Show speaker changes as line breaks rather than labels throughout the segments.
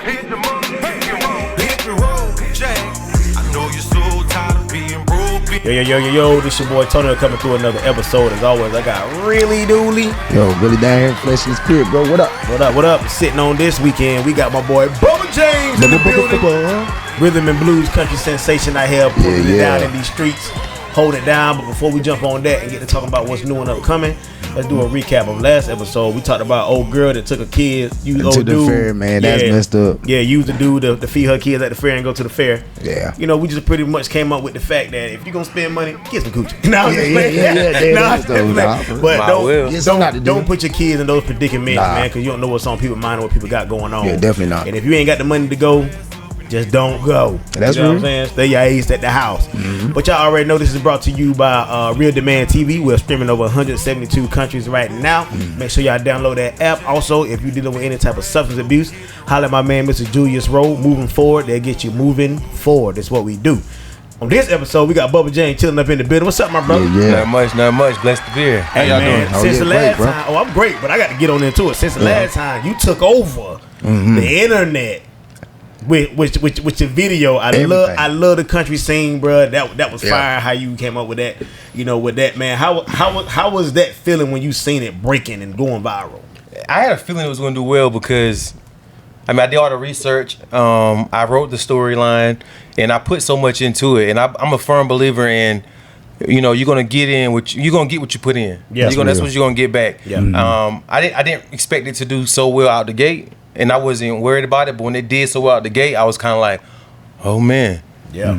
hit the motherfucking road. Hit the road, Jaxx. I know you're so tired of being broke.
Yo, this your boy Toliver coming through another episode. As always, I got Really Dooley.
Yo, really down here, flesh in the spirit, bro. What up?
What up? Sitting on this weekend, we got my boy Bubba James in the building. Rhythm and blues country sensation out here, putting it down in these streets, hold it down. But before we jump on that and get to talking about what's new and upcoming, let's do a recap of last episode. We talked about old girl that took a kid, used old
to the
dude.
fair, man. That's messed up.
Yeah, used the dude to feed her kids at the fair and go to the fair.
Yeah.
You know, we just pretty much came up with the fact that if you're gonna spend money, get some coochie. No, but don't put your kids in those predicaments, man, because you don't know what's on people's mind and what people got going on.
Yeah, definitely not.
And if you ain't got the money to go, just don't go.
That's
you know
real.
what I'm saying? Stay your ass at the house. Mm-hmm. But y'all already know this is brought to you by Real Demand TV. We're streaming over 172 countries right now. Mm-hmm. Make sure y'all download that app. Also, if you're dealing with any type of substance abuse, holler at my man, Mr. Julius Rowe. Moving forward, they'll get you moving forward. That's what we do. On this episode, we got Bubba James chilling up in the building. What's up, my brother?
Yeah.
Not much. Blessed to be here.
Hey,
How y'all
man,
doing?
since the last time, I'm great, but I got to get on into it. Since the last time, you took over the internet. With your video, I love the country scene, bro. That was fire. How you came up with that, with that, man. How was that feeling when you seen it breaking and going viral?
I had a feeling it was going to do well because, I did all the research. I wrote the storyline, and I put so much into it. And I'm a firm believer in, you're gonna get you're gonna get what you put in.
Yeah,
that's what you're gonna get back.
Yeah.
I didn't expect it to do so well out the gate. And I wasn't worried about it, but when it did so well out the gate, I was kind of like, "Oh man,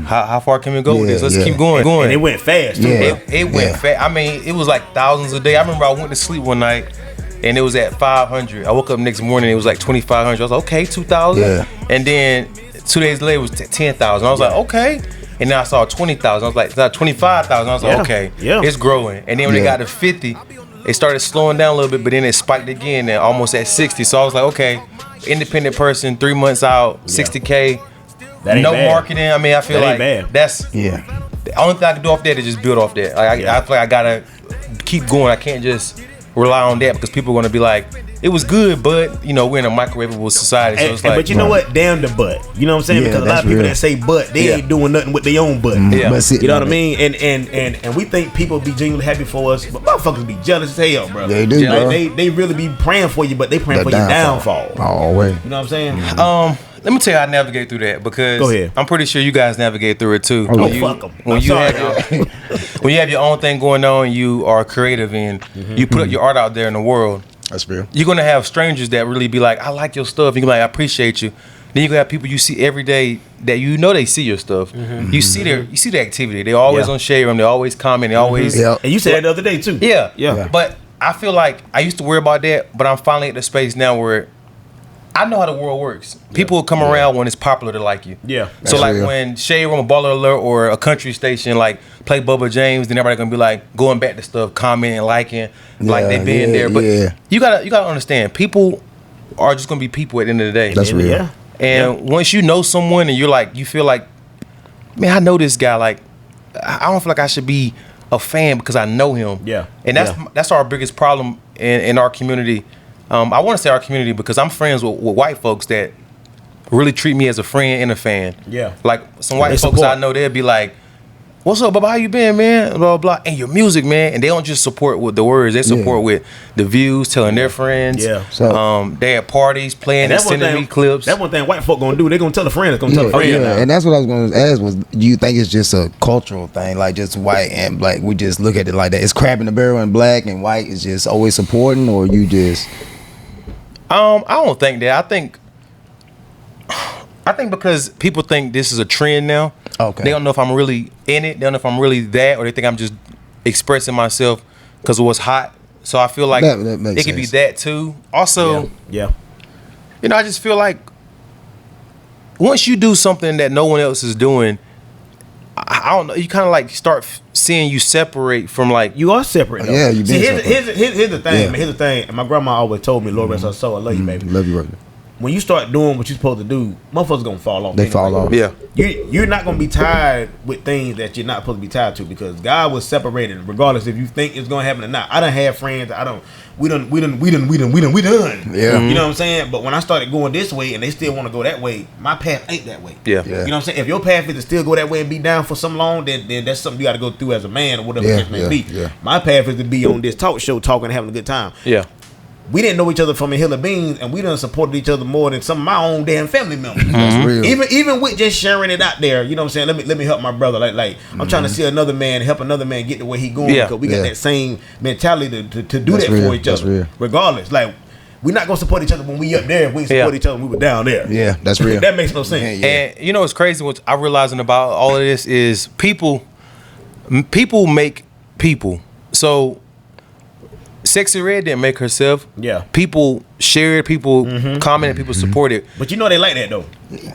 how far can we go with this? Let's keep going."
And it went fast too.
It went fast. It was like thousands a day. I remember I went to sleep one night, and it was at 500. I woke up next morning, it was like 2,500. I was like, "Okay, 2,000."
Yeah.
And then 2 days later, it was 10,000. I was like, "Okay." And then I saw 20,000. I was like, 25,000. I was like, "Okay, it's growing." And then when it got to 50. It started slowing down a little bit, but then it spiked again and almost at 60. So I was like, okay, independent person, 3 months out, 60K, no
bad.
marketing. I feel like that's the only thing I can do off that is just build off that. I feel like I gotta keep going. I can't just rely on that because people are gonna be like, it was good, but we're in a microwavable society, so it's like.
But you know what? Damn the butt. You know what I'm saying? Because a lot of people that say butt, they ain't doing nothing with their own butt.
Yeah.
You know what I mean? And we think people be genuinely happy for us, but motherfuckers be jealous as hell, bro.
They do, bro.
They really be praying for you, but they praying for your downfall.
Always.
You know what I'm saying?
Let me tell you how I navigate through that because
Go ahead.
I'm pretty sure you guys navigate through it too.
Fuck them.
When you have your own thing going on, you are creative and you put your art out there in the world.
That's real.
You're gonna have strangers that really be like, I like your stuff. You're gonna be like, I appreciate you. Then you gonna have people you see every day that they see your stuff. You see the activity. They always on shade room. They always comment. They always.
And you said that the other day too.
Yeah. But I feel like I used to worry about that, but I'm finally at the space now where I know how the world works. People will come around when it's popular to like you. Yeah. So like when Shade Room, a Baller Alert, or a country station like play Bubba James, then everybody gonna be like going back to stuff, commenting, liking, like they been there. But you gotta understand, people are just gonna be people at the end of the day.
That's real.
And once you know someone and you feel like, man, I know this guy. Like, I don't feel like I should be a fan because I know him. Yeah. And that's our biggest problem in our community. I want to say our community because I'm friends with white folks that really treat me as a friend and a fan. Yeah. Like some white folks I know, they'll be like, "What's up, Bubba? How you been, man?" Blah, blah, blah. And your music, man. And they don't just support with the words. They support with the views, telling their friends. Yeah. So, they at parties, playing and sending me clips.
That's one thing white folk gonna do. They gonna tell a friend. It's gonna tell a friend.
Yeah. And that's what I was gonna ask was, do you think it's just a cultural thing? Like just white and black? We just look at it like that. It's crab in the barrel and black and white is just always supporting, or you just...
I don't think that. I think because people think this is a trend now. Okay. They don't know if I'm really in it. They don't know if I'm really that, or they think I'm just expressing myself because it was hot. So I feel like
that
it could be that too. Also, I just feel like once you do something that no one else is doing, I don't know. You kind of like start seeing you separate from like
you are separate. Though.
Yeah, you been
separate. Here's the thing. Man. Here's the thing. And my grandma always told me, "Lord rest her soul, I love you, baby."
Love you, brother.
when you start doing what you're supposed to do, motherfuckers gonna fall off.
They fall off.
Yeah.
You're not gonna be tied with things that you're not supposed to be tied to, because God was separated regardless if you think it's gonna happen or not. I done had friends. We done.
Yeah.
You know what I'm saying? But when I started going this way and they still want to go that way, my path ain't that way.
Yeah.
You know what I'm saying? If your path is to still go that way and be down for some long, then that's something you got to go through as a man or whatever it may be.
Yeah.
My path is to be on this talk show talking and having a good time.
Yeah.
We didn't know each other from a hill of beans, and we done supported each other more than some of my own damn family members.
That's real.
Even with just sharing it out there, you know what I'm saying? Let me help my brother. Like I'm trying to see another man help another man get to where he going, because we got that same mentality to do
That's
that
real.
for each
That's
other.
real.
Regardless, like we're not gonna support each other when we up there. We support each other when we were down there.
Yeah, that's real.
That makes no sense.
Yeah.
And you know what's crazy? What I'm realizing about all of this is people make people. So Sexy Red didn't make herself.
Yeah.
People shared, people commented, people supported.
But you know they like that though.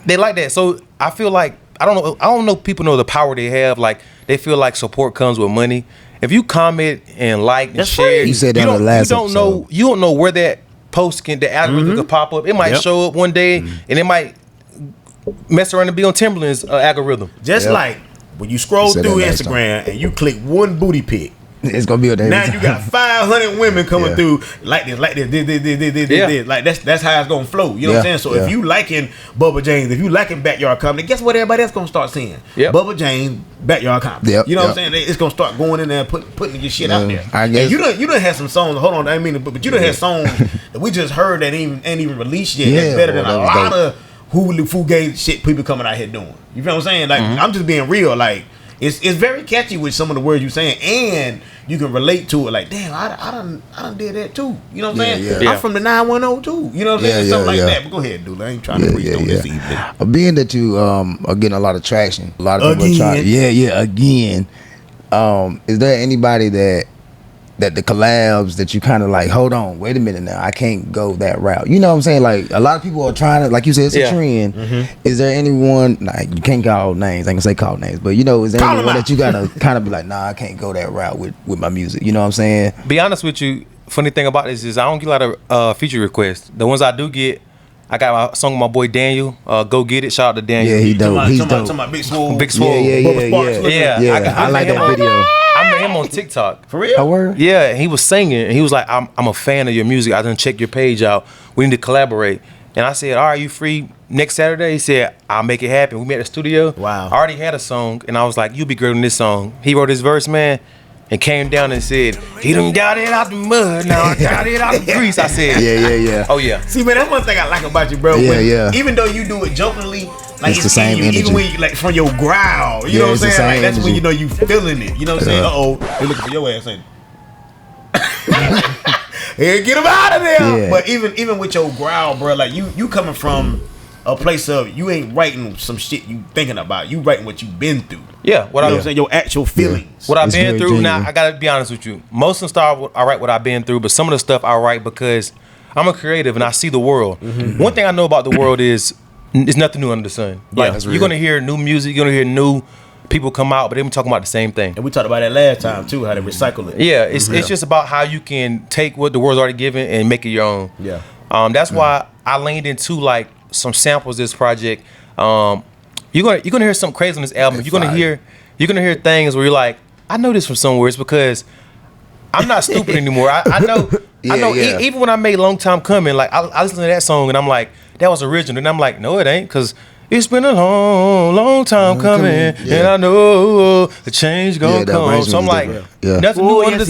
They like that. So I feel like I don't know people know the power they have. Like they feel like support comes with money. If you comment and like and
That's
share,
free.
You said that on the last episode.
You don't know where that post the algorithm could pop up. It might show up one day and it might mess around and be on Timberland's algorithm.
Just like when you scroll
You said
through
that last
Instagram and you click one booty pic.
It's gonna be on there.
Now you got 500 women coming through like this.
Yeah.
Like that's how it's gonna flow. You know what I'm saying? So if you liking Bubba James, if you liking Backyard Comedy, guess what everybody else gonna start seeing?
Yep.
Bubba James, Backyard Comedy.
Yep.
You know what I'm saying? It's gonna start going in there and putting your shit out there.
I guess.
And you done had some songs. Hold on, I didn't mean to, but you done had songs that we just heard that ain't even released yet.
Yeah,
That's better than
well,
a
that was
lot
dope.
of hula fugazi shit people coming out here doing. You feel what I'm saying? Like I'm just being real. Like it's very catchy with some of the words you saying, and you can relate to it. Like, damn, I done did that too. You know what I'm saying?
Yeah.
I'm from the 910 too. You know what I'm saying?
Yeah,
Something like
yeah.
that. But go ahead, dude. I ain't trying to preach on this evening.
Being that you are getting a lot of traction, a lot of people
Again.
are trying. Again. Is there anybody that the collabs that you kind of like, hold on, wait a minute now, I can't go that route. You know what I'm saying? Like a lot of people are trying to, like you said, it's a trend. Is there anyone, like you can't call names, I ain't gonna say call names, but you know, is there
Call 'em
anyone
out.
that you gotta kind of be like, nah, I can't go that route with my music. You know what I'm saying?
Be honest with you, funny thing about this is I don't get a lot of feature requests. The ones I do get, I got a song with my boy Daniel. Go Get It. Shout out to Daniel.
Yeah, he dope. He's dope.
Talking about Big Swole.
Big Swole.
Bubba Sparks looking-
Yeah.
I like that video.
I met him on TikTok.
For real?
Oh, word?
Yeah, he was singing, and he was like, I'm a fan of your music. I done check your page out. We need to collaborate. And I said, all right, you free next Saturday? He said, I'll make it happen. We met at the studio.
Wow.
I already had a song, and I was like, you be great on this song. He wrote his verse, man, and came down and said, he done got it out the mud, now I got it out the grease. I said,
Yeah.
oh, yeah.
See, man, that's one thing I like about you, bro.
Yeah,
When-
yeah.
Even though you do it jokingly, like
It's the same
in you,
energy.
even when you, like from your growl, you
Yeah,
know what
it's
I'm
the
saying? Like
same
that's when
energy.
you know you feeling it. You know what I'm saying? They looking for your ass. Saying, hey, get him out of there.
Yeah.
But even with your growl, bro, like you coming from a place of you ain't writing some shit you thinking about. You writing what you been through.
Yeah,
You know what I'm saying? Your actual feelings.
What I've
It's
been
very
through,
genuine.
now I gotta be honest with you. Most of the stuff I write what I've been through, but some of the stuff I write because I'm a creative and I see the world. One thing I know about the world is it's nothing new under the sun. Like
that's
you're
real.
gonna hear new music, you're gonna hear new people come out, but they've been talking about the same thing.
And we talked about that last time too, how they recycle it.
Yeah, it's just about how you can take what the world's already given and make it your own.
Yeah.
That's why I leaned into like some samples of this project. You're gonna hear something crazy on this album. You're gonna hear things where you're like, I know this from somewhere. It's because I'm not stupid anymore. I know.
Yeah.
Even when I made Long Time Coming, like I listened to that song and I'm like, that was original. And I'm like, no, it ain't, because it's been a long time coming, and I know the change gonna
that
come.
arrangement
So I'm
was
like,
different. Yeah.
nothing new under the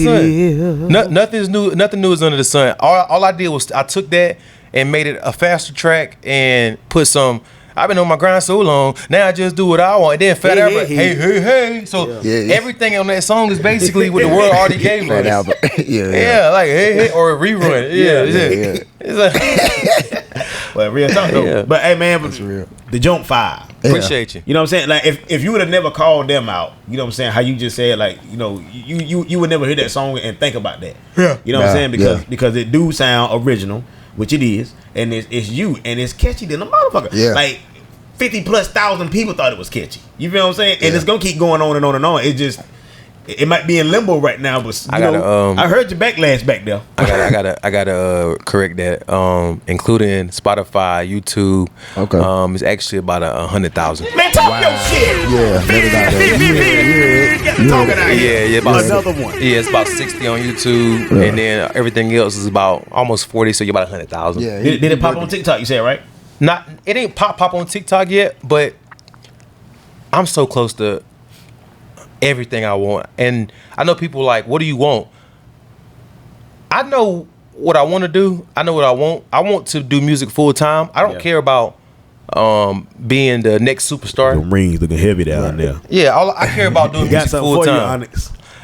sun. Nothing's new. Nothing new is under the sun. All I did was I took that and made it a faster track and put some. I've been on my grind so long. Now I just do what I want. And then Fat Albert, hey. So
Yeah.
everything on that song is basically what the world already gave
Fat
us.
Albert.
Yeah, like hey, or a rerun.
Yeah.
It's like,
Well, real talk though.
Yeah.
But hey, man,
real.
the Jump 5.
appreciate you.
You know what I'm saying? Like if you would have never called them out, you know what I'm saying? How you just said, like, you know, you would never hear that song and think about that.
Yeah.
You know what I'm
Yeah,
saying? Because it do sound original, which it is, and it's you, and it's catchy than a motherfucker.
Yeah.
Like 50,000+ people thought it was catchy. You feel what I'm saying? And
Yeah.
it's gonna keep going on and on and on. It just it might be in limbo right now, but
I
heard your backlash back there.
I gotta correct that. Including Spotify, YouTube.
Okay.
It's actually about 100,000.
Man, talk your shit.
Yeah,
Yeah, about
another one.
Yeah, it's about 60 on YouTube, and then everything else is about almost 40. So you're about 100,000.
Yeah.
Did it pop on TikTok? You said right?
It ain't pop on TikTok yet, but I'm so close to everything I want. And I know people like, what do you want? I know what I want to do. I know what I want. I want to do music full time. I don't care about being the next superstar.
The rings looking heavy down there.
Yeah, I care about doing music full time.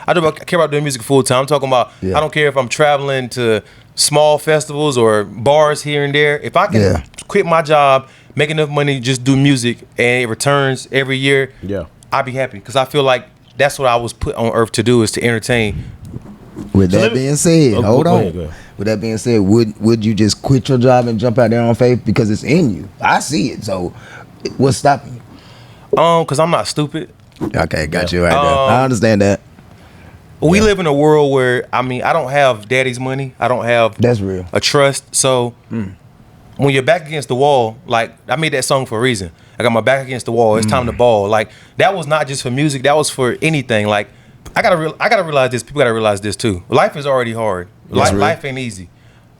I care about doing music full time. I'm talking about, I don't care if I'm traveling to small festivals or bars here and there. If I can quit my job, make enough money, just do music, and it returns every year, I'd be happy. Because I feel like that's what I was put on earth to do, is to entertain.
With that being said, hold on.
Go ahead.
With that being said, would you just quit your job and jump out there on faith because it's in you? I see it. So, what's stopping you?
Because I'm not stupid.
Okay, got you right there. I understand that.
We live in a world where, I don't have daddy's money. I don't have
That's real.
a trust. So when you're back against the wall, like, I made that song for a reason. I got my back against the wall. It's time to ball. Like, that was not just for music. That was for anything. Like, I gotta realize this. People gotta realize this too. Life is already hard. Life ain't easy,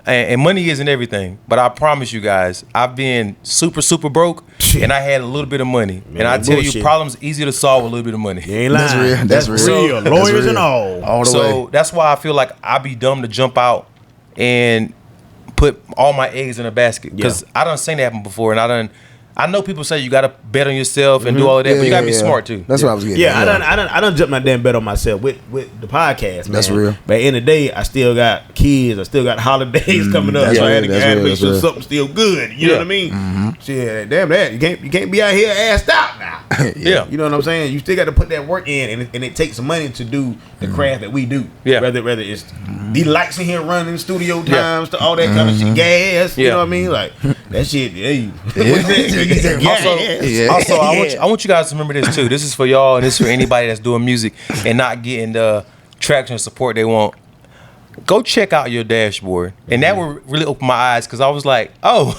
and money isn't everything. But I promise you guys, I've been super broke, and I had a little bit of money. Man, and I tell you, problems easier to solve with a little bit of money.
You ain't lying. That's real. Lawyers and all the way.
So that's why I feel like I'd be dumb to jump out and put all my eggs in a basket, because I done seen that happen before, and I know people say you gotta bet on yourself and do all of that, but you gotta be smart too.
That's what I was getting.
Yeah, I done jumped my damn bet on myself with the podcast, man.
That's real.
But in the day, I still got kids. I still got holidays coming up, so I had to make sure something's still good. You know what I mean? Shit, damn that. You can't be out here assed out now. You know what I'm saying? You still got to put that work in, and it takes money to do the craft that we do. Yeah. Whether it's the lights in here running, studio times, to all that kind of shit, gas. You know what I mean? Like that shit.
Also, I want you guys to remember this too. This is for y'all, and this is for anybody that's doing music and not getting the traction and support they want. Go check out your dashboard, and that would really open my eyes, because I was like, oh,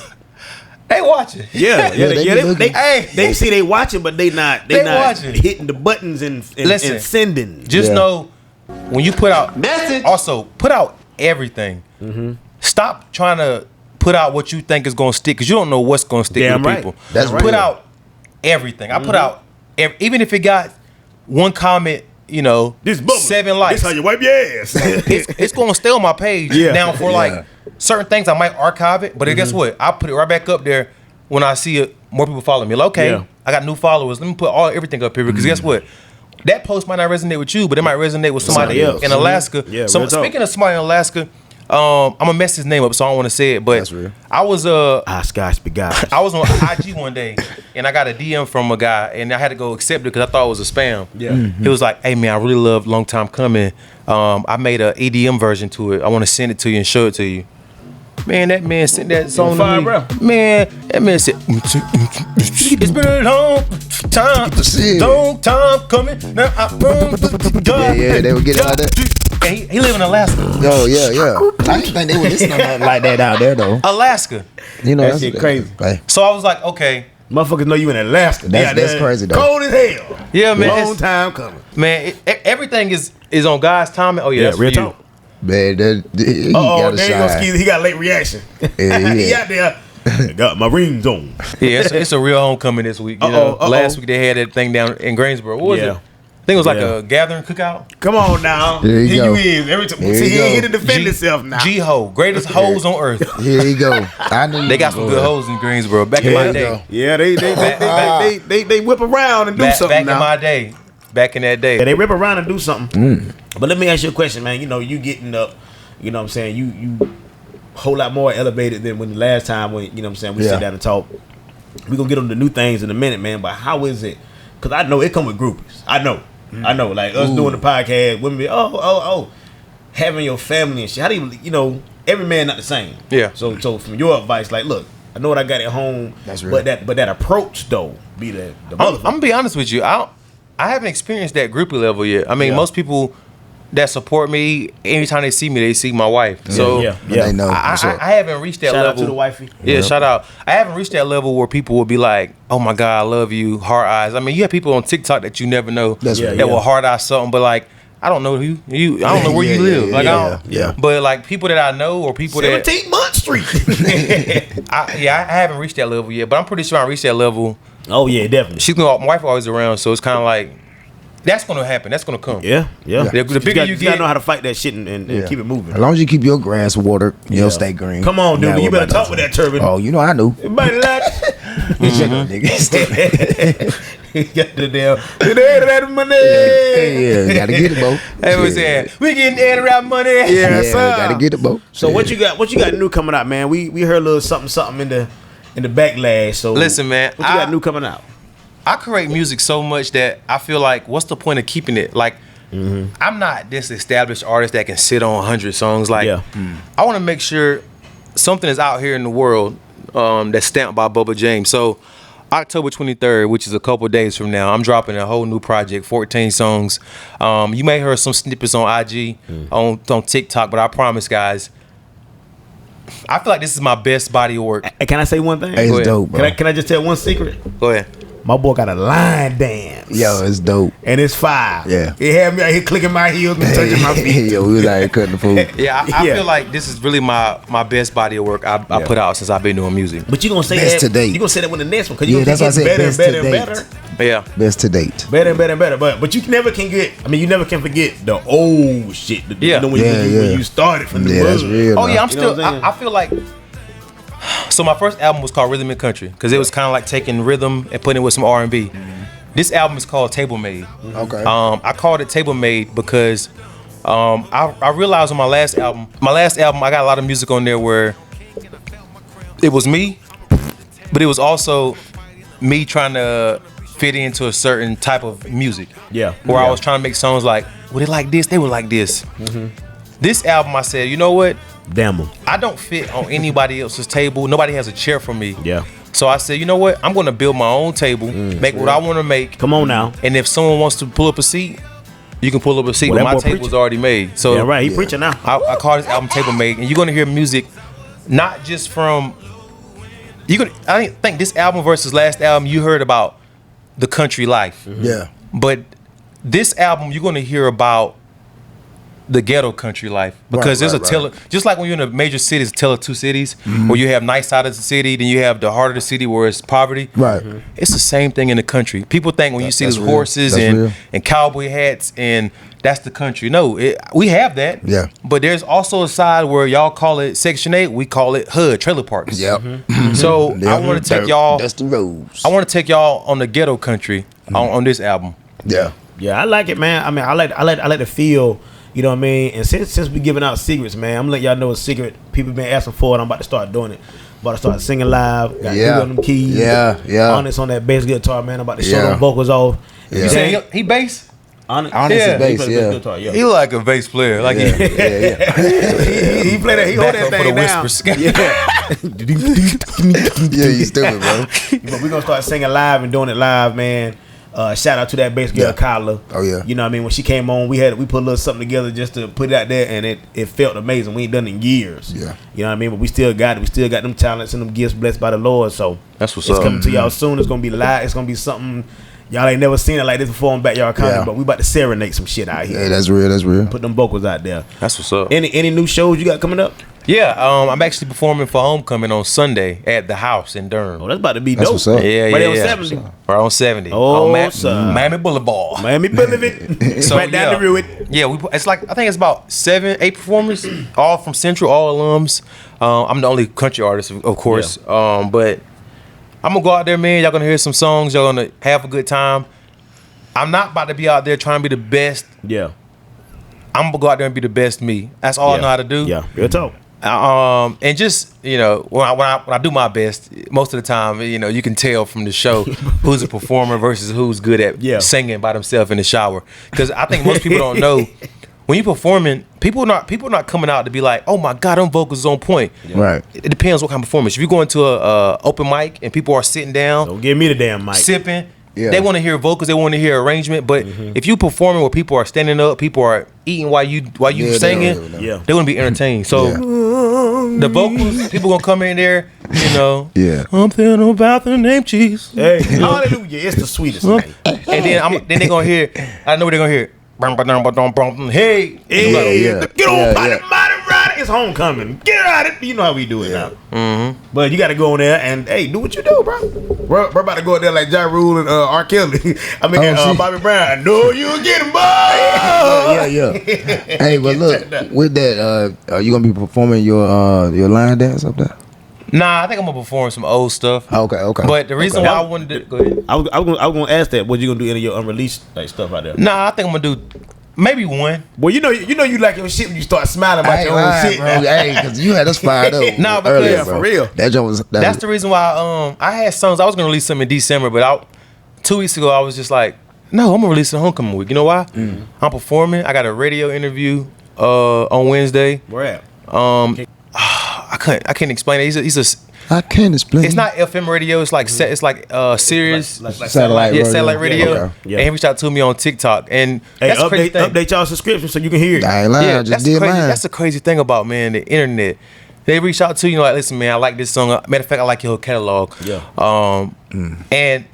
they watching.
They see they watching, but they not
watching,
hitting the buttons and sending.
Just know, when you put out message, also put out everything. Stop trying to put out what you think is going to stick, because you don't know what's going to stick with people.
That's
put out everything. I put out even if it got one comment,
this Bubba,
7 likes.
This how you wipe your ass.
it's going to stay on my page. Now for like certain things, I might archive it, but guess what? I'll put it right back up there when I see it. More people follow me. Like, okay, I got new followers. Let me put everything up here, because guess what? That post might not resonate with you, but it might resonate with somebody else in Alaska. So speaking of somebody in Alaska, I'm gonna mess his name up, so I don't want to say it. But
that's real.
I was
Scotch begosh.
I was on IG one day, and I got a DM from a guy, and I had to go accept it because I thought it was a spam. He was like, "Hey man, I really love Long Time Coming. I made a EDM version to it. I want to send it to you and show it to you." Man, that man sent that song to me. Bro. Man, that man said, "It's been a long time coming. Now I
they would get out of that.
And he live in Alaska.
Oh yeah. I didn't think they would listen to nothing like that out there though.
Alaska.
That shit crazy.
So I was like, okay,
motherfuckers know you in Alaska.
That's crazy though.
Cold as hell.
Yeah, man.
Long time coming.
Man, everything is on God's timing. Oh yeah, that's
real
for you.
Talk.
Man, he got a shine.
He got late reaction. He out there. Got my rings on.
Yeah, it's a real homecoming this week. Last week they had that thing down in Greensboro. What was it? I think it was like a gathering cookout.
Come on now.
There you go.
Every time he ain't here to defend himself now.
G-Ho, greatest hoes on earth.
Here you go. I knew
they got some good hoes in Greensboro back in my day.
Yeah, they whip around and do something
back
now.
in my day. Back in that day.
Yeah, they whip around and do something. But let me ask you a question, man. You getting up, you know what I'm saying? You whole lot more elevated than when the last time when, you know what I'm saying, we sit down and talk. We're going to get on the new things in a minute, man. But how is it? Because I know it come with groupies. I know, like us doing the podcast, women be, having your family and shit. How do you every man not the same. Yeah. So from your advice, like, look, I know what I got at home. That's real. But that approach though be the
I'm gonna be honest with you. I haven't experienced that groupie level yet. I mean, most people that support me, anytime they see me, they see my wife. So
They know.
I haven't reached that
Shout
level.
out to the wifey.
Yeah, shout out. I haven't reached that level where people will be like, "Oh my God, I love you," heart eyes. I mean, you have people on TikTok that you never know that will heart eye something, but like, I don't know who you. I don't know where you live. Like, I don't. But like people that I know or people
17th Month Street.
I haven't reached that level yet, but I'm pretty sure I reached that level.
Oh yeah, definitely.
My wife always around, so it's kind of like that's gonna happen. That's gonna come.
Yeah.
The bigger you
gotta
get,
know how to fight that shit and keep it moving.
As long as you keep your grass watered, you'll stay green.
Come on, dude.
Now
You
we're
better
about
talk
to-
with that turban.
Oh, you know I knew.
Everybody like
Nigga.
got the damn that money.
Yeah, gotta get it, Bo.
they was saying we getting air around money.
Yeah, sir.
Gotta get it, Bo.
So what you got new coming out, man? We heard a little something in the backlash. So
Listen, man,
what you got new coming out?
I create music so much that I feel like, what's the point of keeping it? Like, I'm not this established artist that can sit on 100 songs. Like, I want to make sure something is out here in the world that's stamped by Bubba James. So, October 23rd, which is a couple days from now, I'm dropping a whole new project, 14 songs. You may hear some snippets on IG, on TikTok, but I promise, guys, I feel like this is my best body of work.
Hey, can I say one thing?
Hey, it's dope, bro.
Can I just tell one secret?
Go ahead.
My boy got a line dance.
Yo, it's dope.
And it's fire.
Yeah.
He had me out here clicking my heels and touching my feet.
Yo, we was out here cutting the food.
Yeah, I feel like this is really my best body of work I put out since I've been doing music.
But you gonna say
Best
that
to date.
You gonna say that with the next one because
Yeah,
you
that's
gonna
why I
get
said
better and
best
better
to
and better.
Yeah.
Best to date.
Better and better and better. But you never can get. I mean, you never can forget the old shit. You know, when you started from the
Yeah, that's
bud.
real.
Oh yeah, I'm
You know
still.
what I'm saying?
I feel like. So my first album was called Rhythm and Country because it was kind of like taking rhythm and putting it with some R&B. This album is called Table Made.
Okay.
I called it Table Made because I realized on my last album I got a lot of music on there where it was me, but it was also me trying to fit into a certain type of music.
Yeah.
Where I was trying to make songs like, well, they like this, they were like this. This album, I said, you know what?
Damn them.
I don't fit on anybody else's table. Nobody has a chair for me.
Yeah.
So I said, you know what? I'm going to build my own table, make what I want to make.
Come on now.
And if someone wants to pull up a seat, you can pull up a seat.
Well,
But
that
my
boy
table's already made. So
Yeah, right. He preaching now.
I call this album Table Made, and you're going to hear music not just from. I think this album versus last album, you heard about the country life.
Yeah.
But this album, you're going to hear about the ghetto country life because there's a tale. Just like when you're in a major city, it's a tale of two cities, where you have nice side of the city, then you have the heart of the city where it's poverty.
Right.
It's the same thing in the country. People think when you see these
real.
horses
That's real.
and cowboy hats and that's the country. No, we have that.
Yeah.
But there's also a side where y'all call it Section 8, we call it hood, trailer parks.
Yep.
So I want to take y'all.
That's the rules.
I want to take y'all on the ghetto country on this album.
Yeah.
Yeah, I like it, man. I mean, I like the feel. You know what I mean? And since we giving out secrets, man, I'm letting y'all know a secret. People been asking for it. I'm about to start doing it. About to start singing live. Got
Yeah.
on them keys.
Yeah.
Honest on that bass guitar, man. I'm about to show
Yeah.
them vocals off.
Yeah.
You saying he bass?
Honest,
Honest
Yeah.
is bass,
he play
yeah.
bass guitar, yeah.
He like a bass player. Like
Yeah,
he play that. He hold
Back
that
up for
thing
the
down.
whispers.
yeah, you stupid, bro.
But we're gonna start singing live and doing it live, man. Shout out to that bass girl,
Yeah.
Kyla.
Oh, yeah.
You know what I mean? When she came on, we put a little something together just to put it out there, and it felt amazing. We ain't done it in years.
Yeah.
You know what I mean? But we still got it. We still got them talents and them gifts blessed by the Lord. So
That's what's
it's
up.
coming to y'all soon. It's gonna be live. It's gonna be something y'all ain't never seen it like this before in Backyard Comedy.
Yeah.
But we about to serenade some shit out here.
Hey, that's real. That's real.
Put them vocals out there.
That's what's up.
Any new shows you got coming up?
Yeah, I'm actually performing for Homecoming on Sunday at the house in Durham.
Oh, that's about to be
That's
dope.
what's up.
Yeah,
Right
yeah,
there on
yeah.
70.
Right on 70.
Oh,
on
son.
Miami Boulevard.
Miami Boulevard.
So,
right down
yeah.
the road.
Yeah, it's like I think it's about 7-8 performers, all from Central, all alums. I'm the only country artist, of course. But I'm gonna go out there, man. Y'all gonna hear some songs. Y'all gonna have a good time. I'm not about to be out there trying to be the best.
Yeah.
I'm gonna go out there and be the best me. That's all I know how to do.
Yeah. Real talk.
And just when I do my best, most of the time, you can tell from the show who's a performer versus who's good at singing by themselves in the shower. Because I think most people don't know when you're performing, people not coming out to be like, oh my God, them vocals is on point.
Right.
It depends what kind of performance. If you go into a open mic and people are sitting down,
Don't give me the damn mic.
sipping, They want to hear vocals, they want to hear arrangement. But if you performing where people are standing up, people are eating while you singing, they want to be entertained. So the vocals, people gonna come in there, you know.
Yeah.
I'm thinking about the name cheese.
Hey, hallelujah! It's the sweetest thing.
And then they gonna hear. I know what they gonna hear. Hey,
Get on, body, ride. It's homecoming. Get out of it. You know how we do it now. But you got to go in there and hey, do what you do, bro. We're about to go in there like Ja Rule and R. Kelly. I mean, Bobby Brown. No, you get him, boy.
Yeah. Hey, but look, with that, are you gonna be performing your line dance up there?
Nah, I think I'm gonna perform some old stuff.
Okay.
But the reason why I wanted to go ahead.
I was gonna ask that. What you gonna do any of your unreleased like stuff out there?
Nah, I think I'm gonna do maybe one.
Well, you know you like your shit when you start smiling about your own shit,
bro. Hey, because you had us fired up.
Nah, because
earlier,
for real.
That's
the reason why I had songs. I was gonna release some in December, but 2 weeks ago I was just like, no, I'm gonna release a homecoming week. You know why? I'm performing. I got a radio interview on Wednesday.
Where at?
I can't explain it.
I can't explain.
It's not FM radio. It's like Sirius,
like
satellite radio.
Satellite radio.
Okay.
Yeah.
And he reached out to me on TikTok, and
Hey,
that's the crazy thing.
update y'all subscription so you can hear it.
I ain't lying. I just did mine.
That's the crazy thing about the internet. They reach out to you like, listen, man, I like this song. Matter of fact, I like your whole catalog.
Yeah.
And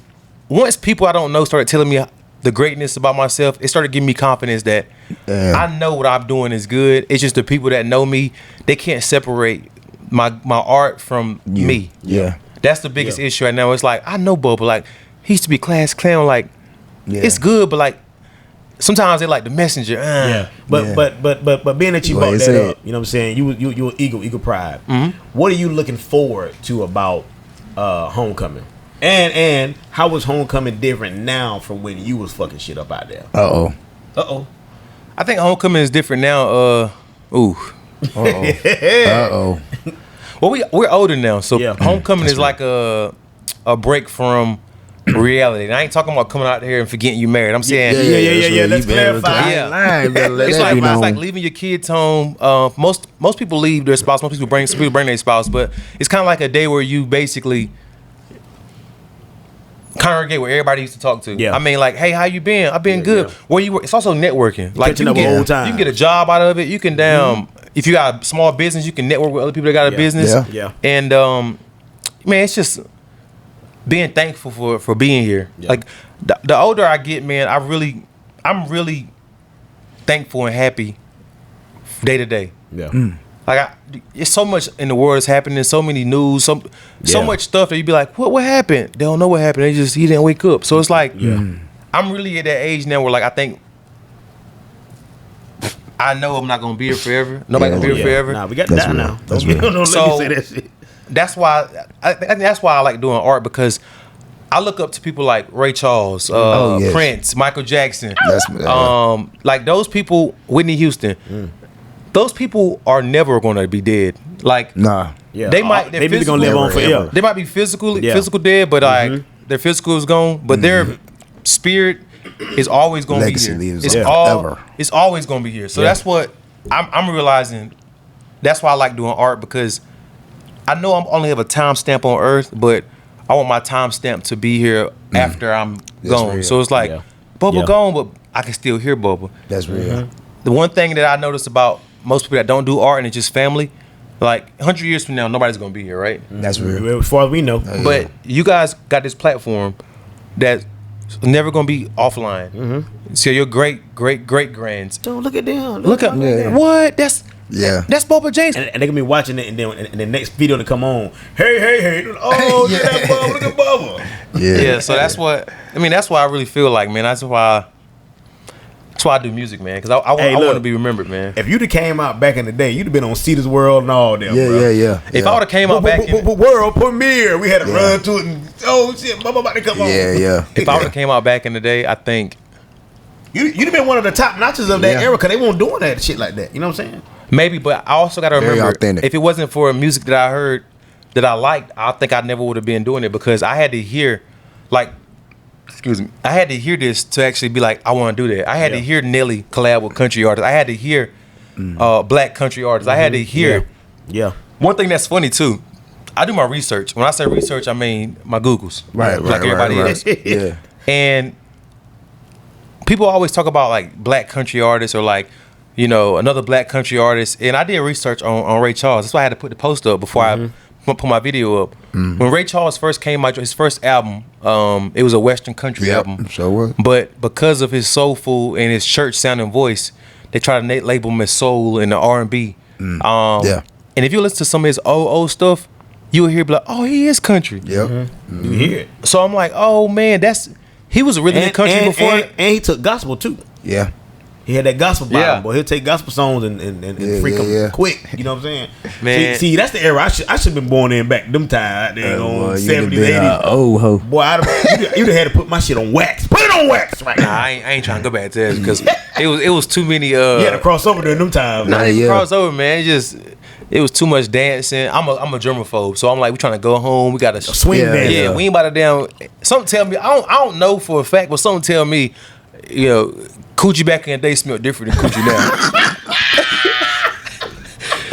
once people I don't know started telling me the greatness about myself, it started giving me confidence that I know what I'm doing is good. It's just the people that know me, they can't separate my art from me.
Yeah.
That's the biggest issue right now. It's like, I know Bubba, like, he used to be class clown, like, it's good, but like, sometimes they like the messenger.
Yeah. But being that you brought that up, you know what I'm saying? You ego pride. What are you looking forward to about homecoming? And how was homecoming different now from when you was fucking shit up out there?
Uh oh.
I think homecoming is different now. Well, we're older now, so homecoming is like a break from reality. And I ain't talking about coming out here and forgetting you married. I'm saying,
yeah. Let's clarify.
It's like leaving your kids home. Most people leave their spouse. Most people bring their spouse, but it's kind of like a day where you basically congregate where everybody used to talk to.
Yeah.
I mean, like, hey, how you been? I've been good. Where you work? It's also networking. Like, you can get a job out of it. You can if you got a small business, you can network with other people that got a business.
Yeah.
And man, it's just being thankful for being here.
Yeah.
Like the older I get, man, I'm really thankful and happy day to day.
Yeah.
Like it's so much in the world is happening, so many news, so much stuff that you be like, what happened? They don't know what happened. He didn't wake up. So it's like I'm really at that age now where like I think I know I'm not gonna be here forever. Nobody gonna be here forever.
Nah, we got that now. Don't let me say that shit.
That's why that's why I like doing art, because I look up to people like Ray Charles, Prince, Michael Jackson. Like those people, Whitney Houston. Those people are never going to be dead. Like, they might. They be gonna live on forever. They might be physical dead, but like their physical is gone, but their spirit is always going to be here. It's always going to be here. So that's what I'm realizing. That's why I like doing art, because I know I only have a time stamp on Earth, but I want my time stamp to be here after I'm gone. So it's like Bubba gone, but I can still hear Bubba.
That's real.
The one thing that I noticed about most people that don't do art and it's just family, like 100 years from now, nobody's gonna be here, right?
That's real.
As far as we know.
But you guys got this platform that's never gonna be offline. So your great grands.
Don't look at them.
Look at what? That's Bubba James.
And they gonna be watching it, and then in the next video to come on, hey, oh, look at that Bubba, look at Bubba.
Yeah. So that's what I mean. That's why I really feel like, man. That's why I do music, man, because I want to be remembered, man.
If you'd have came out back in the day, you'd have been on Cedar's World and all that, bro.
If I would have came out back in
World premiere, we had to run to it and shit, Bubba about to come on.
If I would have came out back in the day, I think
you'd have been one of the top notches of that era, because they weren't doing that shit like that. You know what I'm saying?
Maybe, but I also got to remember,
authentic.
if it wasn't for music that I heard that I liked, I think I never would have been doing it, because I had to hear, like, I had to hear this to actually be like, I want to do that. I had to hear Nelly collab with country artists. I had to hear black country artists. I had to hear. One thing that's funny too, I do my research. When I say research, I mean my Googles.
Right.
Like everybody else. And people always talk about like black country artists or like, you know, another black country artist. And I did research on Ray Charles. That's why I had to put the post up before I put my video up. When Ray Charles first came out, his first album, it was a Western country album.
Sure was.
But because of his soulful and his church sounding voice, they try to label him as soul and the R&B.
Yeah.
And if you listen to some of his old stuff, you'll hear be like, oh, he is country.
Yep.
You hear it.
So I'm like, oh man, he was really in country before.
And he took gospel too.
Yeah.
He had that gospel Bible,
Yeah.
boy. He'll take gospel songs and freak them quick. You know what I'm saying?
Man.
See, that's the era I should have been born in back them times. Out there on 70s, 80s.
Oh ho.
Boy, you'd have had to put my shit on wax. Put it on wax right
Nah,
now.
I ain't trying to go back to that because it was too many.
You had to cross over during them times.
Not even
Yeah.
crossover, man. It was too much dancing. I'm a germaphobe, so I'm like, we trying to go home. We got to
Swing
Yeah.
dance.
Yeah, we ain't about to damn. Something tell me I don't know for a fact, but something tell me, you know, coochie back in the day smelled different than coochie now.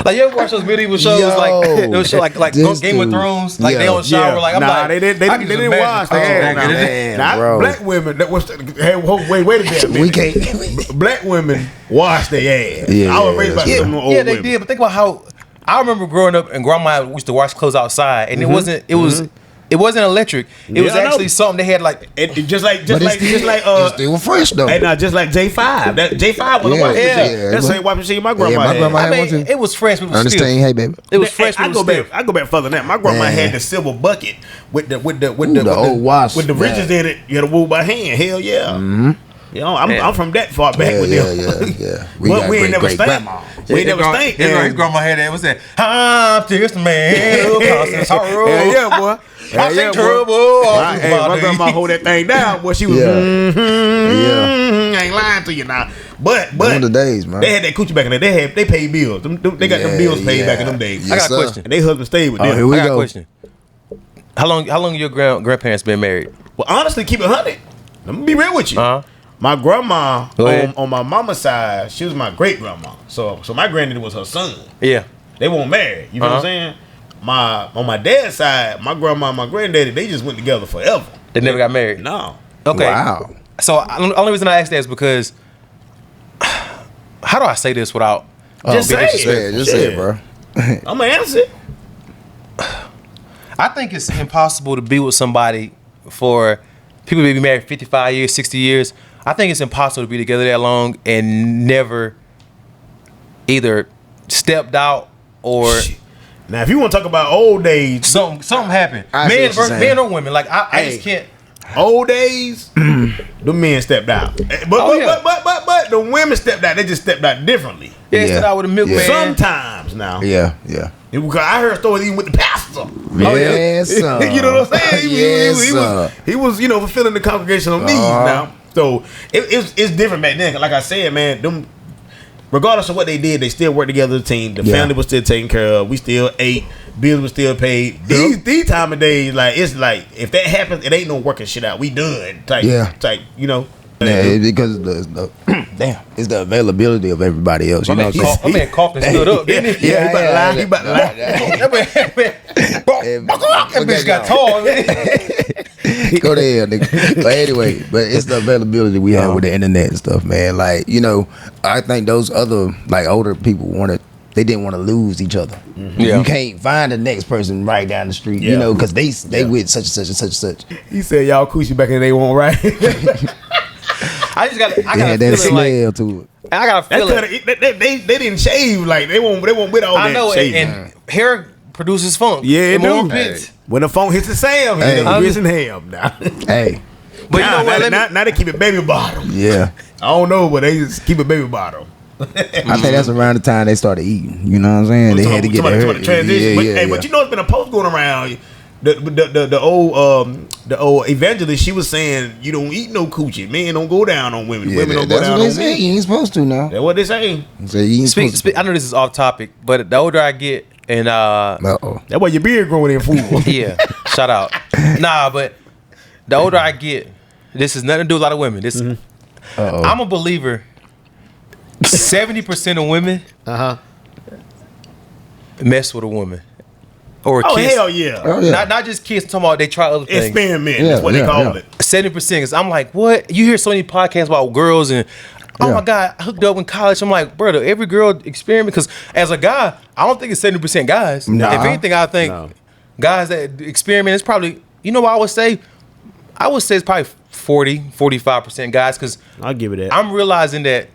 Like you ever watch those medieval shows those shows like
this
Game of
dude.
Thrones, like they
Yeah.
on shower, like I'm
nah,
like
they didn't watch. They had
man,
nah,
bro.
black women that was wait a minute.
We can't.
Black women wash their ass.
Yeah,
I was raised by
yeah.
some old
Yeah, they
women.
did. But think about how I remember growing up and grandma used to wash clothes outside, and it wasn't electric. It was
Yeah, I know.
actually something they had like.
It just like
It's still fresh though.
Hey, now just like J5. That J5 was a washing
Yeah,
machine.
yeah.
That's the same washing machine my grandma
my
had.
grandma
I
had
mean,
one too.
it was fresh, but it was
Understand?
still.
Hey, baby.
It was fresh, but
I
it was
go
still.
back. I go back further than that. My grandma
Man.
had the silver bucket with the
old wash
with the
bag.
ridges in it. You had to move by hand. Hell yeah. You know, I'm from that far back
Yeah,
with them.
yeah.
But we ain't never
great
stank.
grandma.
We ain't never stank.
His grandma had that. What's that? I'm just a man who causes sorrow.
Yeah, boy.
I see
boy.
trouble.
My grandma hold that thing down. Boy, she was.
Yeah.
I ain't lying to you now. But
One of the days, man.
they had that coochie back in the day. They paid bills. They got them bills paid back in them days.
Yes,
I got a
sir.
question.
And they husband stayed with
Oh,
them.
here we
I got
go.
a question. How long your grandparents been married?
Well, honestly, keep it 100. Let me be real with you.
Uh-huh.
My grandma
Go ahead.
on my mama's side, she was my great grandma. So my granddaddy was her son.
Yeah.
They weren't married. You know what I'm saying? On my dad's side, my grandma and my granddaddy, they just went together forever.
They never got married.
No.
Okay.
Wow.
So the only reason I asked that is because how do I say this without
Just
being
say it.
disrespectful?
Yeah, just say it, bro.
I'm gonna answer it.
I think it's impossible to be with somebody for people may be married 55 years, 60 years. I think it's impossible to be together that long and never either stepped out or
Shit. Now, if you want to talk about old days,
something happened.
I see
Men
what you're saying.
men or women. Like I
Hey.
just can't.
old days, the men stepped out. But the women stepped out. They just stepped out differently.
Yeah,
Yeah.
stood out with a milkman.
Yeah.
Sometimes now.
Yeah.
Because I heard stories even with the pastor.
Yes, sir.
You know what I'm saying?
Yes, sir.
He was, fulfilling the congregational needs now. So it's different back then. Like I said, man, them, regardless of what they did, they still worked together as a team. The family was still taken care of. We still ate. Bills were still paid. These time of days, like it's like if that happens, it ain't no working shit out. We done. Type,
Yeah, it's because the damn, it's the availability of everybody else. You know what I'm saying?
My man coughed and stood up, didn't he?
Yeah, he about to lie. He about to lie.
That bitch got tall.
Go there, nigga. But anyway, it's the availability we have with the internet and stuff, man. Like, I think those other like older people they didn't want to lose each other.
Yeah.
You can't find the next person right down the street, because they with such and such and such and such.
He said y'all coochie back in the day won't right.
I got
They had
a
that
feeling like
smell to it.
I got a
That's
feeling.
they didn't shave like they won't with all
I
that
know,
shaving.
and hair produces funk.
Yeah, it
more
do.
pits.
When the phone hits the Sam,
Hey.
it's grits and ham now.
Hey,
But you know what?
now they keep it baby bottom.
yeah.
I don't know, but they just keep it baby bottom.
I think that's around the time they started eating. You know what I'm saying? They had to get their
the transition.
Yeah,
But it's been a post going around. The old evangelist, she was saying you don't eat no coochie. Men don't go down on women. Women don't go
that's
down
what
on
they say.
men.
You ain't supposed to now.
That's what they say.
So you ain't supposed to.
I know this is off topic, but the older I get, and
Uh-oh.
That's why your beard growing in fool.
yeah, shout out. Nah, but the older I get, this has nothing to do with a lot of women. This,
Uh-oh.
I'm a believer. 70% of women mess with a woman. or
Oh
kiss.
hell yeah.
Oh, yeah.
Not just kiss. I'm talking about they try other things.
Experiment.
Yeah,
That's what they call
yeah.
it.
70%. I'm like, what? You hear so many podcasts about girls and oh
Yeah.
my God, I hooked up in college. I'm like, brother, every girl experiment because as a guy, I don't think it's 70% guys.
Nah.
If anything, I think guys that experiment is probably, you know what I would say? I would say it's probably 45% guys because
I'll give it that.
I'm realizing that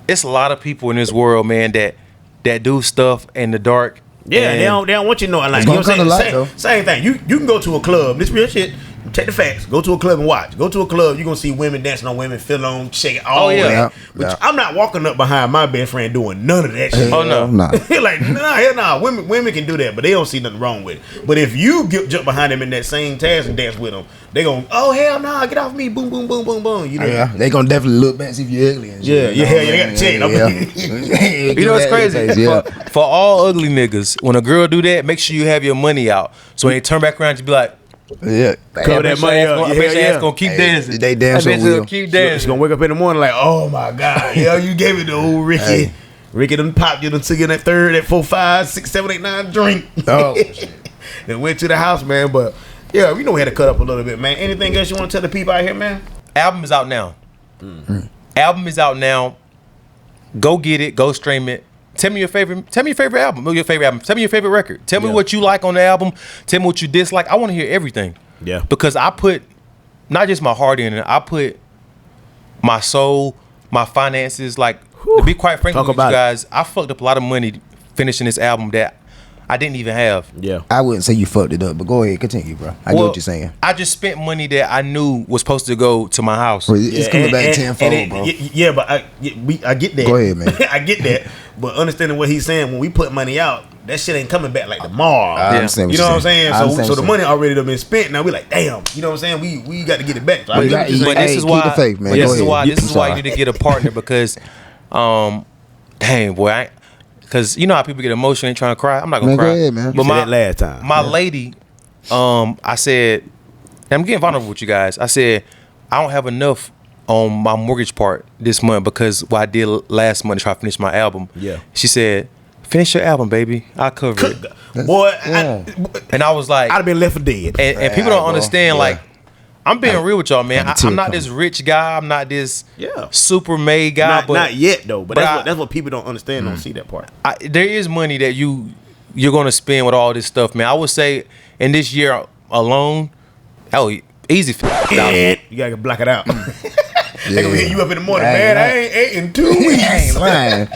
it's a lot of people in this world, man, that do stuff in the dark.
Yeah,
and
they don't want you to know. Like,
It's
you know
gonna
what I'm
come to
saying? Same thing. You can go to a club. This real shit. Check the facts. Go to a club and watch. Go to a club. You're gonna see women dancing on women, feeling on, shaking all
Oh, yeah.
that.
Yeah,
But
yeah.
I'm not walking up behind my best friend doing none of that shit.
Oh, no.
Nah.
Like, hell nah. Women can do that, but they don't see nothing wrong with it. But if you jump behind them in that same task and dance with them, they gon' oh hell nah, get off me, boom, boom, boom, boom, boom. You know?
Yeah, they gonna definitely look back see if you're ugly and shit.
Yeah, they got to check.
Yeah.
You know what's crazy?
Yeah.
For all ugly niggas, when a girl do that, make sure you have your money out. So when they turn back around, you be like,
Yeah.
Cover that money up.
I
Yeah,
bet your
yeah.
ass gonna keep
Hey,
dancing.
they damn
I
sure
bet you
will.
gonna keep
She's
dancing.
gonna wake up in the morning like, oh my God, yeah, you gave it to old Ricky.
Hey.
Ricky done popped you, done took you that third, that 4, 5, 6, 7, 8, 9 drink.
Oh.
Then went to the house, man. But yeah, we know we had to cut up a little bit, man. Anything else you want to tell the people out here, man?
Album is out now. Album is out now. Go get it. Go stream it. Tell me your favorite album. Tell me your favorite album. Tell me your favorite record. Tell me what you like on the album. Tell me what you dislike. I want to hear everything.
Yeah.
Because I put not just my heart in it. I put my soul, my finances. Like to be quite frank
Talk
with you
about it.
guys, I fucked up a lot of money finishing this album that I didn't even have.
Yeah.
I wouldn't say you fucked it up, but go ahead, continue, bro. I get what you're saying.
I just spent money that I knew was supposed to go to my house.
Well, it's coming back tenfold, bro.
Yeah, but I get that.
Go ahead, man.
I get that. But understanding what he's saying, when we put money out, that shit ain't coming back like tomorrow.
I understand what
You know
you're
what I'm saying?
I understand
So
what
the
you're
money already done been spent. Now we like, damn. You know what I'm saying? We got to get it back. So I
But
get what you're saying.
this is
keep
why
the faith, man.
But
Go
this is
ahead.
why
I'm
this is why you
sorry.
need to get a partner because, dang boy, because you know how people get emotional and trying to cry. I'm not gonna
Man, go
cry.
ahead, man.
You
But
said that last time.
my lady, I said, and I'm getting vulnerable with you guys. I said I don't have enough on my mortgage part this month because what I did last month to try to finish my album.
Yeah.
She said, "Finish your album, baby. I'll cover it."
Boy,
Yeah.
And I was like,
I'd have been left for dead.
and people don't
bro.
understand,
Yeah.
like, I'm being real with y'all, man.
Had a tear
I'm not
coming.
this rich guy. I'm not this
Yeah.
super made guy.
Not yet though. But,
but
that's what people don't understand. Don't see that part.
There is money that you're gonna spend with all this stuff, man. I would say in this year alone, easy.
And you gotta block it out. They gonna hit you up in the morning,
Dang,
man. I ain't ate in 2 weeks.
I ain't lying.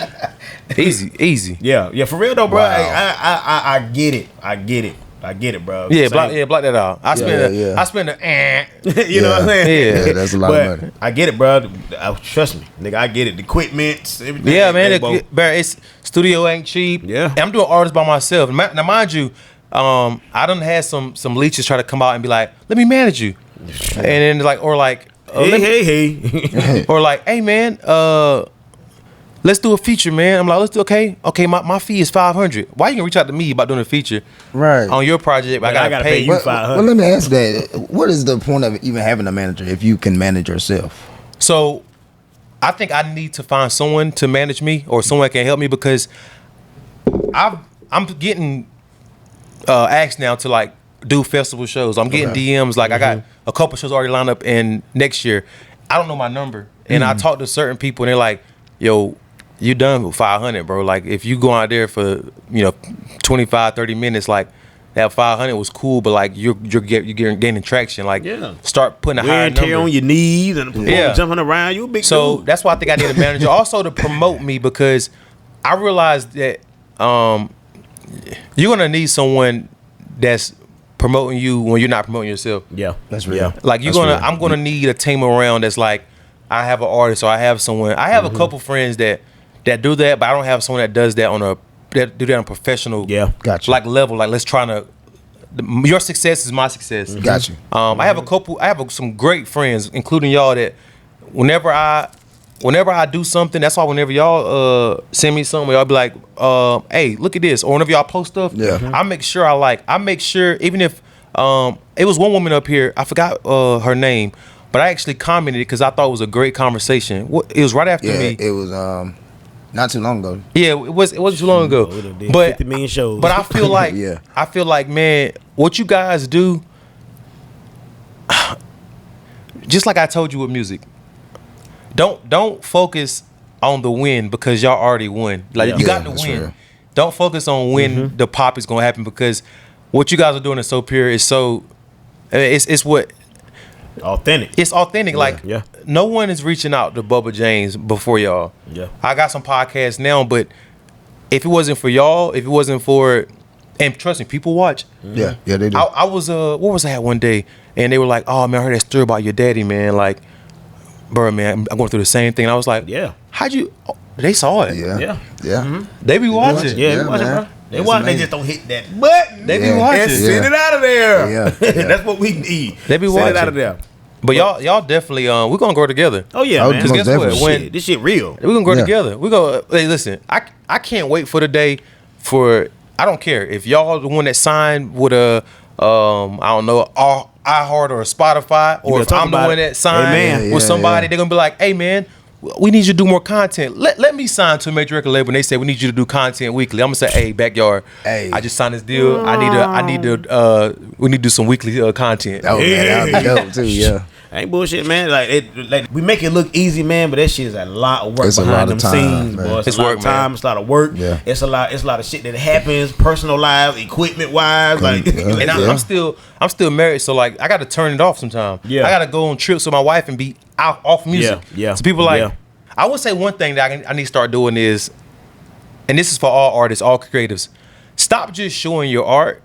Easy.
Yeah, for real though, bro.
Wow.
I get it. I get it, bro.
Yeah,
Same.
block that out. I spend
yeah.
I spend
You know what I'm saying?
Yeah.
Yeah, that's a lot
But
of money.
I get it, bro. Trust me, nigga. I get it. The equipment, everything.
Yeah, man.
bro.
It's studio ain't cheap.
Yeah.
And I'm doing artists by myself. Now, mind you, I done had some leeches try to come out and be like, "Let me manage you," and then
Hey.
or like, "Hey, man, let's do a feature, man." I'm like, "Let's do okay. My fee is $500. Why you gonna reach out to me about doing a feature
Right.
on your project?
I gotta pay you.
Well,
$500.
let me ask that. What is the point of even having a manager if you can manage yourself?
So I think I need to find someone to manage me or someone that can help me because I'm getting asked now to like do festival shows. I'm getting DMs like I got a couple shows already lined up in next year. I don't know my number. And I talk to certain people and they're like, "Yo, you done with 500, bro. Like if you go out there for, 25, 30 minutes, like that 500 was cool, but like you're gaining traction. Like start putting a
Wear
higher
and tear
number
on your knees and
Yeah.
jumping around. You a big
So
dude.
that's why I think I need a manager. Also to promote me because I realized that you're gonna need someone that's promoting you when you're not promoting yourself.
Yeah,
That's real.
Yeah.
Like I'm gonna need a team around that's like I have an artist or I have someone. I have a couple friends that do that, but I don't have someone that does that on a professional
Gotcha.
like level. Like let's try to your success is my success.
Got you.
I have some great friends, including y'all, that whenever I do something, that's why whenever y'all send me something, y'all be like, hey, look at this. Or whenever y'all post stuff, I make sure, even if it was one woman up here, I forgot her name, but I actually commented because I thought it was a great conversation. It was right after me.
It was Not too long ago.
Yeah, it wasn't too long ago. But
50 million shows.
But I feel like
Yeah.
I feel like, man, what you guys do, just like I told you with music, don't focus on the win because y'all already won. Like you got to
that's
win.
real.
Don't focus on when the pop is gonna happen because what you guys are doing is so pure. It's so it's what
Authentic.
it's authentic. Like
yeah.
no one is reaching out to Bubba James before y'all.
Yeah.
I got some podcasts now, but if it wasn't for y'all, if it wasn't for, and trust me, people watch.
Yeah, they do.
I was what was I at one day, and they were like, "Oh man, I heard that story about your daddy, man. Like, bro, man, I'm going through the same thing." And I was like,
Yeah.
how'd you?" Oh, they saw it.
yeah,
Yeah.
yeah.
They be watching.
Yeah,
Yeah,
we watching,
man.
bro. They
That's
watch. They
amazing.
just don't hit that button.
They be
Yeah.
watching.
And send
Yeah.
it out of there.
Yeah.
That's what we need.
They be
Send it out
watching.
of there.
But y'all definitely we're gonna grow together.
Oh yeah,
Oh,
man.
most
guess what?
definitely.
When-
This shit real.
We're gonna grow
Yeah.
together. We go. Hey, listen, I can't wait for the day for. I don't care if y'all the one that signed with a I don't know iHeart or a Spotify, or
better
if
talk
I'm the
about
one
it.
that signed
Amen.
Yeah,
with somebody,
yeah.
they're gonna be like, "Hey man, we need you to do more content. Let me sign to a major record label." And they say we need you to do content weekly. I'm gonna say, "Hey, backyard,
Hey.
I just signed this deal. I need to we need to do some weekly content."
Oh man, that'd be dope too. Yeah.
Ain't bullshit, man. Like we make it look easy, man, but that shit is a lot of work
It's a
behind
lot
them
of time,
scenes,
man.
boy. It's
It's
a lot
work,
of time.
man.
It's a lot of work.
Yeah.
It's a lot of shit that happens, personal lives, equipment wise. Like,
Yeah.
And I'm still married, so like I got to turn it off sometime.
Yeah.
I got to go on trips with my wife and be out off music.
Yeah.
So people like,
Yeah.
I would say one thing that I need to start doing is, and this is for all artists, all creatives, stop just showing your art,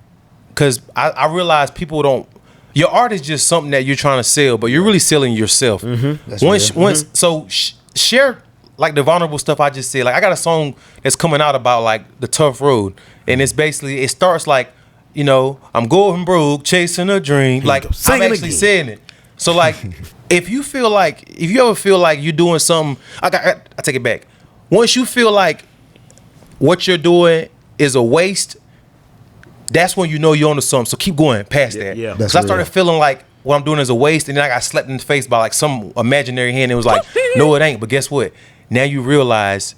because I realize people don't. Your art is just something that you're trying to sell, but you're really selling yourself.
That's
Once so share like the vulnerable stuff I just said. Like I got a song that's coming out about like the tough road, and it's basically it starts like, you know, I'm going broke, chasing a dream. Like
go. Sing
I'm
it
actually
again.
saying it. So like, if you ever feel like you're doing something, I take it back. Once you feel like what you're doing is a waste, that's when you know you're onto something. So keep going past that.
yeah.
That's
Because I started
real.
feeling like what I'm doing is a waste, and then I got slapped in the face by like some imaginary hand. And it was like, no, it ain't. But guess what? Now you realize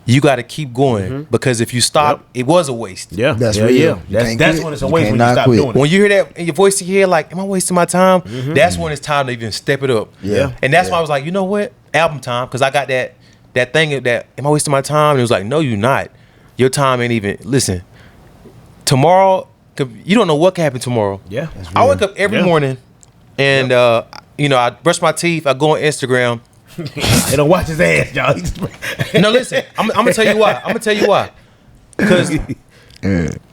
you got to keep going, because if you stop, it was a waste.
Yeah,
That's
yeah,
real.
yeah.
You can't
That's
quit.
when it's a
You
waste when you
cannot
stop
quit.
doing it.
When you hear that in your voice in your head, like, am I wasting my time? That's when it's time to even step it up.
Yeah.
And that's
Yeah.
why I was like, you know what? Album time. Because I got that thing of that, am I wasting my time? And it was like, no, you're not. Your time ain't even, listen, tomorrow, you don't know what can happen tomorrow.
Yeah.
I wake up every
Yeah.
morning and, you know, I brush my teeth. I go on Instagram.
They don't watch his ass, y'all.
No, listen, I'm going to tell you why. I'm going to tell you why. Because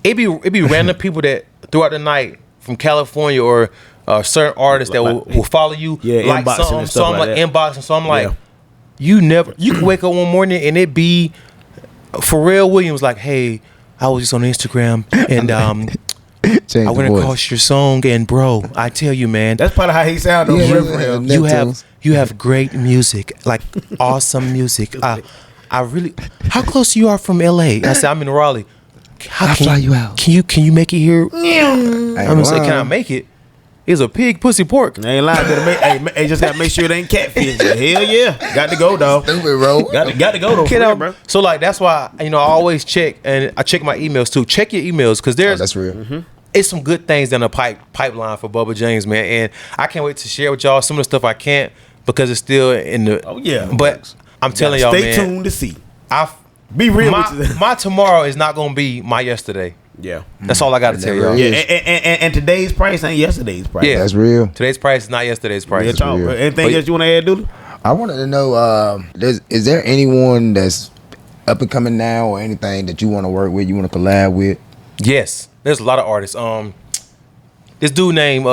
it be random people that throughout the night from California or certain artists that will follow you,
Yeah,
like
inboxing
something.
and
So
stuff
I'm
like
like
that.
inboxing. So I'm like,
Yeah.
you can wake up one morning and it be Pharrell Williams like, hey, I was just on Instagram and
Change
I
the
went
voice.
across your song, and bro, I tell you, man,
That's probably how he sounded.
Yeah,
on
yeah,
Real.
you have great music, like awesome music. I really, how close you are from LA? I said I'm in Raleigh.
I'll fly you out.
Can you make it here?
Ain't
I'm gonna say, can I
lying.
make it? It's a pig, pussy, pork.
I ain't lying. Hey, just gotta make sure it ain't catfish. Hell yeah, got to go, dog.
Stupid, bro.
Got to go though. For
Get
real,
out,
bro.
So like that's why I always check, and I check my emails too. Check your emails because
Oh,
there's
that's real.
it's some good things down the pipeline for Bubba James, man, and I can't wait to share with y'all some of the stuff I can't because it's still in the.
Oh, yeah.
But I'm telling y'all,
Stay
man,
tuned to see.
I
Be real with you.
my tomorrow is not gonna be my yesterday.
Yeah.
That's all I got to tell y'all.
never
Yeah, and today's price ain't yesterday's price.
Yeah.
That's real.
Today's price is not yesterday's price.
Real talk,
real.
bro. Anything
But-
else you want to add, Doodle?
I wanted to know, is there anyone that's up and coming now or anything that you want to work with, you want to collab with?
Yes, there's a lot of artists. This dude named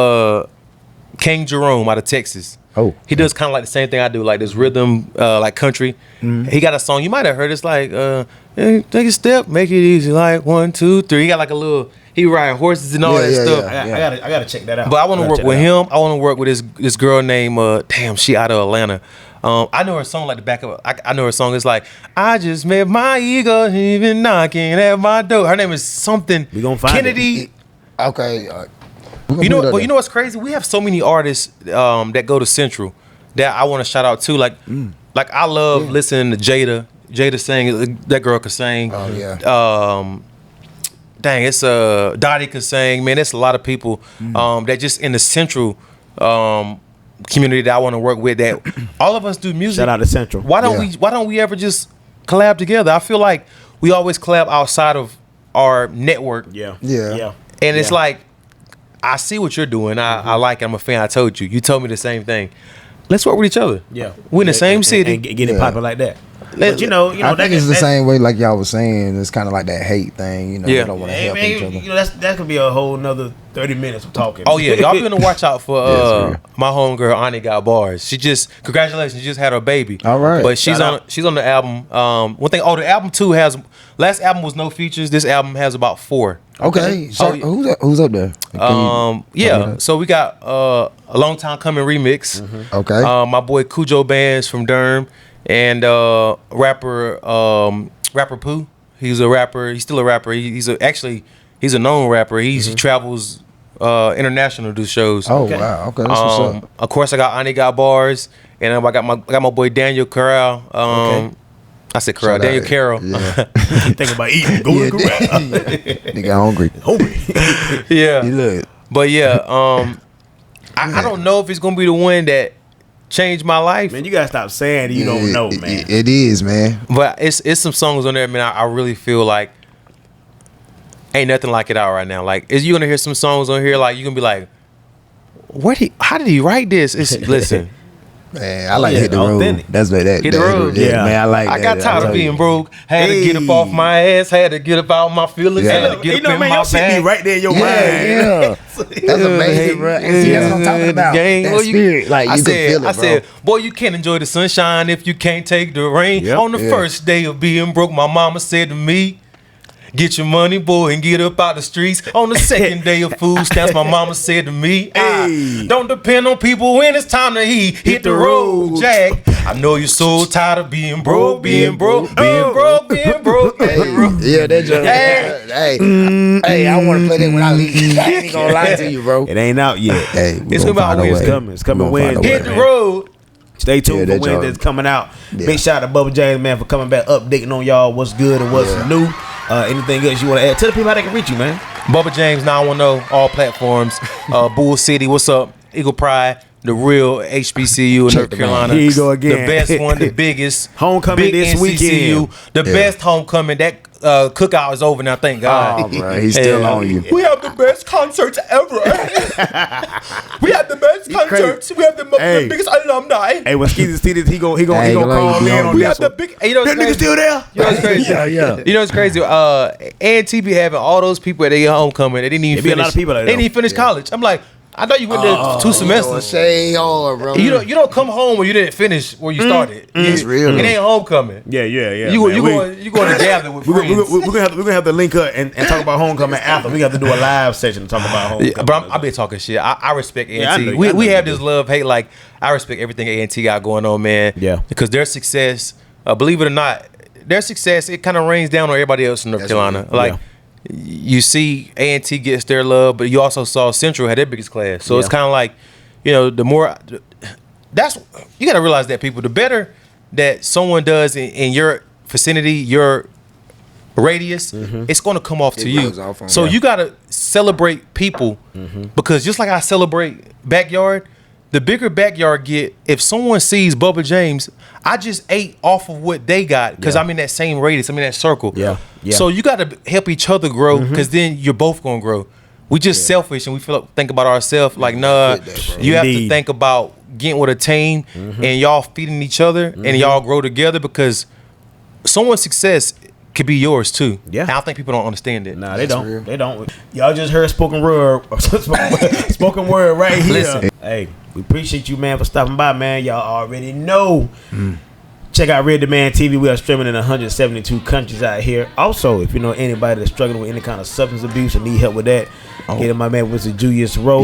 King Jerome out of Texas.
Oh.
He does kind of like the same thing I do, like this rhythm, like country. He got a song you might have heard. It's like, hey, take a step, make it easy, like 1, 2, 3. He got like a little. He ride horses and all
Yeah,
that
yeah,
stuff.
yeah.
I gotta check that out.
But I want to
Gotta
work
check
with
that out.
him. I want to work with this girl named she out of Atlanta. I know her song like the back of I know her song is like I just met my ego even knocking at my door. Her name is something.
We gonna find
Kennedy.
Okay.
You know, but you know what's crazy? We have so many artists that go to Central that I want to shout out to. Like I love listening to Jada. Jada sing. That girl could sing.
Oh yeah.
Dang, it's Dottie could sing. Man, it's a lot of people that just in the central community that I want to work with. That all of us do music.
Shout out to Central.
Why don't we ever just collab together? I feel like we always collab outside of our network.
Yeah.
And it's like, I see what you're doing. I like it. I'm a fan. I told you. You told me the same thing. Let's work with each other.
Yeah.
We're in the same city.
And get it popping like that. But you know,
I think it's the same way like y'all was saying. It's kind of like that hate thing. You know, they don't want to help each other.
You know, that could be a whole nother 30 minutes of talking.
Oh yeah, y'all gonna watch out for my homegirl Ani got bars. Congratulations, she just had her baby.
All right,
but she's on the album. One thing. The album 2 has. Last album was no features. This album has about 4.
Okay, so who's up there?
So we got a long time coming remix.
Okay,
my boy Cujo Bands from Durham. And rapper Pooh, he's a rapper. He's still a rapper. He's a known rapper. He travels international to do shows.
Oh wow, okay, that's what's up.
Of course, I got Ani got bars, and I got my boy Daniel Corral. I said Corral, Daniel Carroll.
Yeah. Think about eating, go to Corral.
Nigga hungry.
Yeah,
he look.
But I don't know if it's gonna be the one that changed my life.
Man, you gotta stop saying you don't know, man.
It is, man.
But it's some songs on there, man. I really feel like ain't nothing like it out right now. Like, you gonna hear some songs on here, like you gonna be like, how did he write this? Listen.
Man, I like Hit the Road. That's what that.
Hit the Road.
Yeah, man, I like that.
I got tired of being broke. Had to get up off my ass. Had to get up out my feelings. Had to get up in my bag.
Right there in your mind.
Yeah. That's amazing, bro. And see, that's what I'm talking about. That spirit, like you can feel it, bro.
I said, boy, you can't enjoy the sunshine if you can't take the rain. On the first day of being broke, my mama said to me, get your money, boy, and get up out the streets. On the second day of food stamps, my mama said to me, don't depend on people when it's time to hit the road, Jack. I know you're so tired of being broke, being broke.
Yeah, that joke. Hey, I want to play that when I leave. I ain't gonna lie to you, bro.
It ain't out yet.
Hey,
it's coming.
It's coming Wednesday.
Hit the road.
Stay tuned for Wednesday. It's coming out. Big shout out to Bubba James, man, for coming back, updating on y'all what's good and what's new. Anything else you want to add? Tell the people how they can reach you, man.
Bubba James 910, all platforms. Bull City, what's up? Eagle Pride, the real HBCU in North Carolina.
Here you go again.
The best one, the biggest.
Homecoming this
NCCU,
weekend.
The best homecoming. That cookout is over now, thank God.
Oh, bro, he's still on you.
We have the best concerts ever. We have the best concerts. We have the biggest alumni.
Hey, when Skeezy see this, he gonna call in on this one.
You know
that nigga still there?
You know what's crazy?
Yeah.
You know what's crazy? A&T be having all those people at their homecoming. They didn't even finish.
A lot of people
they didn't even finish college. I'm like, I thought you went there 2 semesters.
Say hard, bro.
You don't come home when you didn't finish where you started.
It's real.
It ain't homecoming.
Yeah.
You going to gather with friends.
We're gonna have to link up and talk about homecoming after. We have to do a live session to talk about homecoming.
Yeah, but I've been talking shit. I respect A&T.
I know
We have
you
this love hate. Like, I respect everything A&T got going on, man.
Yeah.
Because their success, believe it or not, their success, it kind of rains down on everybody else in North Carolina. Like, you see A&T gets their love, but you also saw Central had their biggest class. So it's kind of like, the more that's, you got to realize that, people, the better that someone does in your vicinity, your radius, it's going to come off to you. So you got to celebrate people, because just like I celebrate backyard, the bigger backyard get, if someone sees Bubba James, I just ate off of what they got because I'm in that same radius, I'm in that circle. So you got to help each other grow, because then you're both going to grow. We just selfish and we think about ourselves. Like, nah, you have to think about getting with a team and y'all feeding each other and y'all grow together, because someone's success could be yours too.
Yeah.
And I think people don't understand it.
Nah, they don't. Real. They don't. Y'all just heard spoken word right here.
Listen.
Hey, we appreciate you, man, for stopping by, man. Y'all already know. Check out Real Demand TV. We are streaming in 172 countries out here. Also, if you know anybody that's struggling with any kind of substance abuse or need help with that, get in my man Mr. Julius Rowe.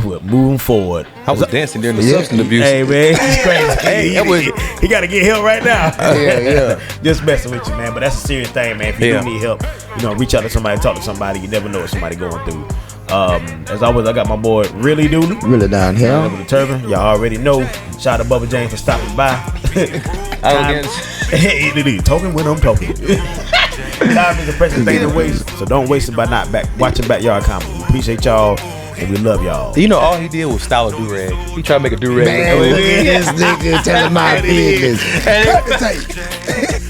We're moving forward.
I was dancing during the substance abuse.
Hey, man, he's crazy. He got to get help right now. Just messing with you, man. But that's a serious thing, man. If you do need help, reach out to somebody, talk to somebody. You never know what somebody going through. As always, I got my boy Really Dooley.
Really down here.
The Turban. Y'all already know. Shout out to Bubba James for stopping by. Talking when I'm talking. Time is a precious thing to waste, so don't waste it by not watching Backyard Comedy. We appreciate y'all and we love y'all.
You know, all he did was style a do-rag. He tried to make a do-rag.
Man, look at this nigga telling my business. Cut the tape.